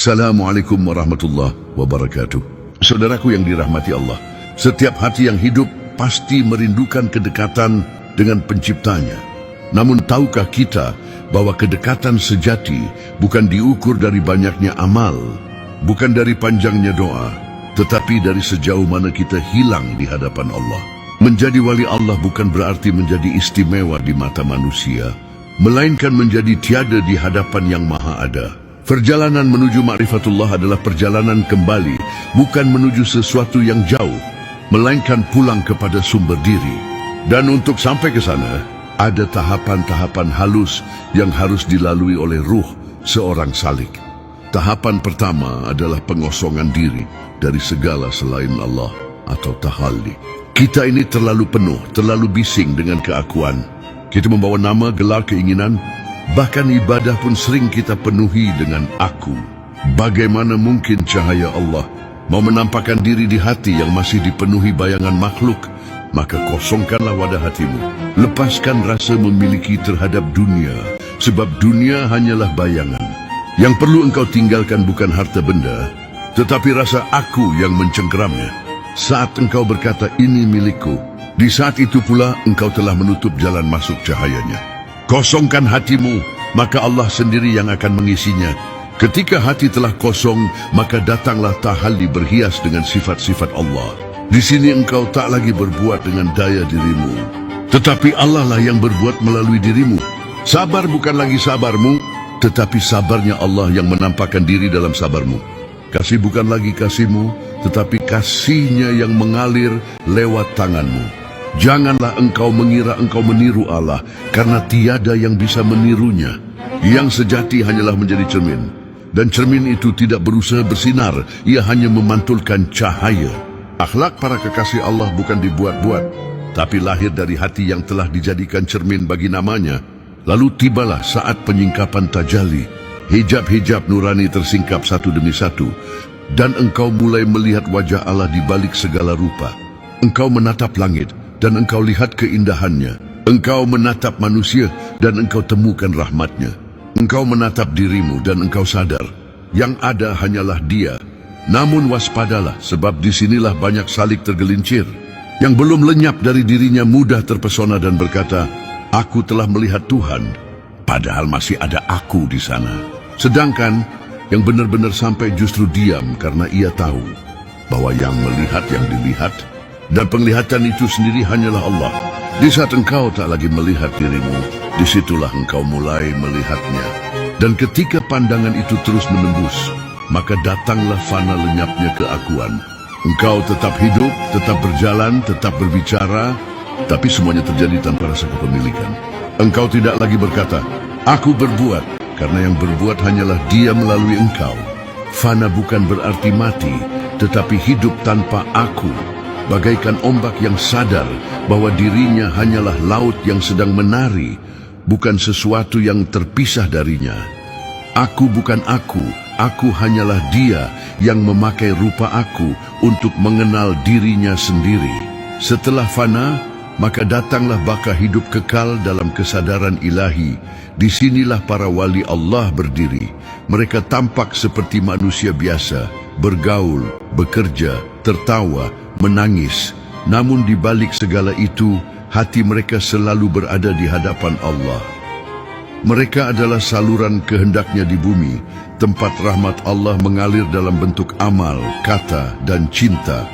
Assalamualaikum warahmatullahi wabarakatuh. Saudaraku yang dirahmati Allah, setiap hati yang hidup pasti merindukan kedekatan dengan penciptanya. Namun tahukah kita bahwa kedekatan sejati bukan diukur dari banyaknya amal, bukan dari panjangnya doa, tetapi dari sejauh mana kita hilang di hadapan Allah. Menjadi wali Allah bukan berarti menjadi istimewa di mata manusia, melainkan menjadi tiada di hadapan yang maha ada. Perjalanan menuju ma'rifatullah adalah perjalanan kembali, bukan menuju sesuatu yang jauh, melainkan pulang kepada sumber diri. Dan untuk sampai ke sana, ada tahapan-tahapan halus yang harus dilalui oleh ruh seorang salik. Tahapan pertama adalah pengosongan diri dari segala selain Allah atau tahalli. Kita ini terlalu penuh, terlalu bising dengan keakuan. Kita membawa nama, gelar, keinginan, bahkan ibadah pun sering kita penuhi dengan aku. Bagaimana mungkin cahaya Allah mau menampakkan diri di hati yang masih dipenuhi bayangan makhluk? Maka kosongkanlah wadah hatimu. Lepaskan rasa memiliki terhadap dunia, sebab dunia hanyalah bayangan. Yang perlu engkau tinggalkan bukan harta benda, tetapi rasa aku yang mencengkeramnya. Saat engkau berkata, ini milikku, di saat itu pula engkau telah menutup jalan masuk cahayanya. Kosongkan hatimu, maka Allah sendiri yang akan mengisinya. Ketika hati telah kosong, maka datanglah tahalli berhias dengan sifat-sifat Allah. Di sini engkau tak lagi berbuat dengan daya dirimu, tetapi Allah lah yang berbuat melalui dirimu. Sabar bukan lagi sabarmu, tetapi sabarnya Allah yang menampakkan diri dalam sabarmu. Kasih bukan lagi kasihmu, tetapi kasihnya yang mengalir lewat tanganmu. Janganlah engkau mengira engkau meniru Allah, karena tiada yang bisa menirunya. Yang sejati hanyalah menjadi cermin, dan cermin itu tidak berusaha bersinar, ia hanya memantulkan cahaya. Akhlak para kekasih Allah bukan dibuat-buat, tapi lahir dari hati yang telah dijadikan cermin bagi namanya. Lalu tibalah saat penyingkapan tajalli. Hijab-hijab nurani tersingkap satu demi satu, dan engkau mulai melihat wajah Allah di balik segala rupa. Engkau menatap langit, dan engkau lihat keindahannya. Engkau menatap manusia, dan engkau temukan rahmatnya. Engkau menatap dirimu, dan engkau sadar, yang ada hanyalah Dia. Namun waspadalah, sebab disinilah banyak salik tergelincir. Yang belum lenyap dari dirinya mudah terpesona dan berkata, aku telah melihat Tuhan, padahal masih ada aku di sana. Sedangkan yang benar-benar sampai justru diam karena ia tahu bahwa yang melihat yang dilihat, dan penglihatan itu sendiri hanyalah Allah. Di saat engkau tak lagi melihat dirimu, disitulah engkau mulai melihatnya. Dan ketika pandangan itu terus menembus, maka datanglah fana lenyapnya keakuan. Engkau tetap hidup, tetap berjalan, tetap berbicara, tapi semuanya terjadi tanpa rasa kepemilikan. Engkau tidak lagi berkata, aku berbuat, karena yang berbuat hanyalah Dia melalui engkau. Fana bukan berarti mati, tetapi hidup tanpa aku. Bagaikan ombak yang sadar bahwa dirinya hanyalah laut yang sedang menari, bukan sesuatu yang terpisah darinya. Aku bukan aku hanyalah Dia yang memakai rupa aku untuk mengenal dirinya sendiri. Setelah fana, maka datanglah baka hidup kekal dalam kesadaran ilahi. Disinilah para wali Allah berdiri. Mereka tampak seperti manusia biasa, bergaul, bekerja, tertawa, menangis. Namun di balik segala itu, hati mereka selalu berada di hadapan Allah. Mereka adalah saluran kehendaknya di bumi, tempat rahmat Allah mengalir dalam bentuk amal, kata, dan cinta.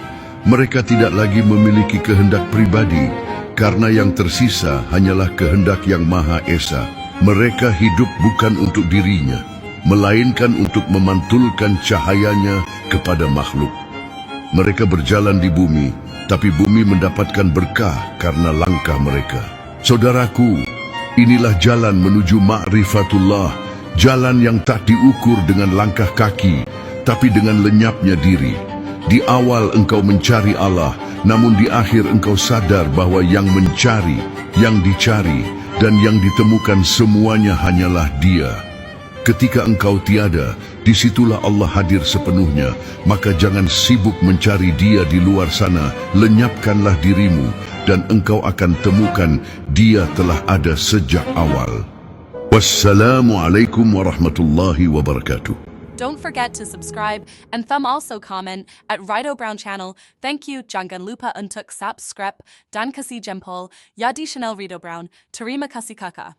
Mereka tidak lagi memiliki kehendak pribadi, karena yang tersisa hanyalah kehendak yang Maha Esa. Mereka hidup bukan untuk dirinya, melainkan untuk memantulkan cahayanya kepada makhluk. Mereka berjalan di bumi, tapi bumi mendapatkan berkah karena langkah mereka. Saudaraku, inilah jalan menuju ma'rifatullah, jalan yang tak diukur dengan langkah kaki, tapi dengan lenyapnya diri. Di awal engkau mencari Allah, namun di akhir engkau sadar bahwa yang mencari, yang dicari, dan yang ditemukan semuanya hanyalah Dia. Ketika engkau tiada, disitulah Allah hadir sepenuhnya. Maka jangan sibuk mencari Dia di luar sana. Lenyapkanlah dirimu, dan engkau akan temukan Dia telah ada sejak awal. Wassalamualaikum warahmatullahi wabarakatuh. Don't forget to subscribe and thumb also comment at Rido Brown channel. Thank you. Jangan lupa untuk subscribe dan kasih jempol. Ya di channel Rido Brown. Terima kasih kakak.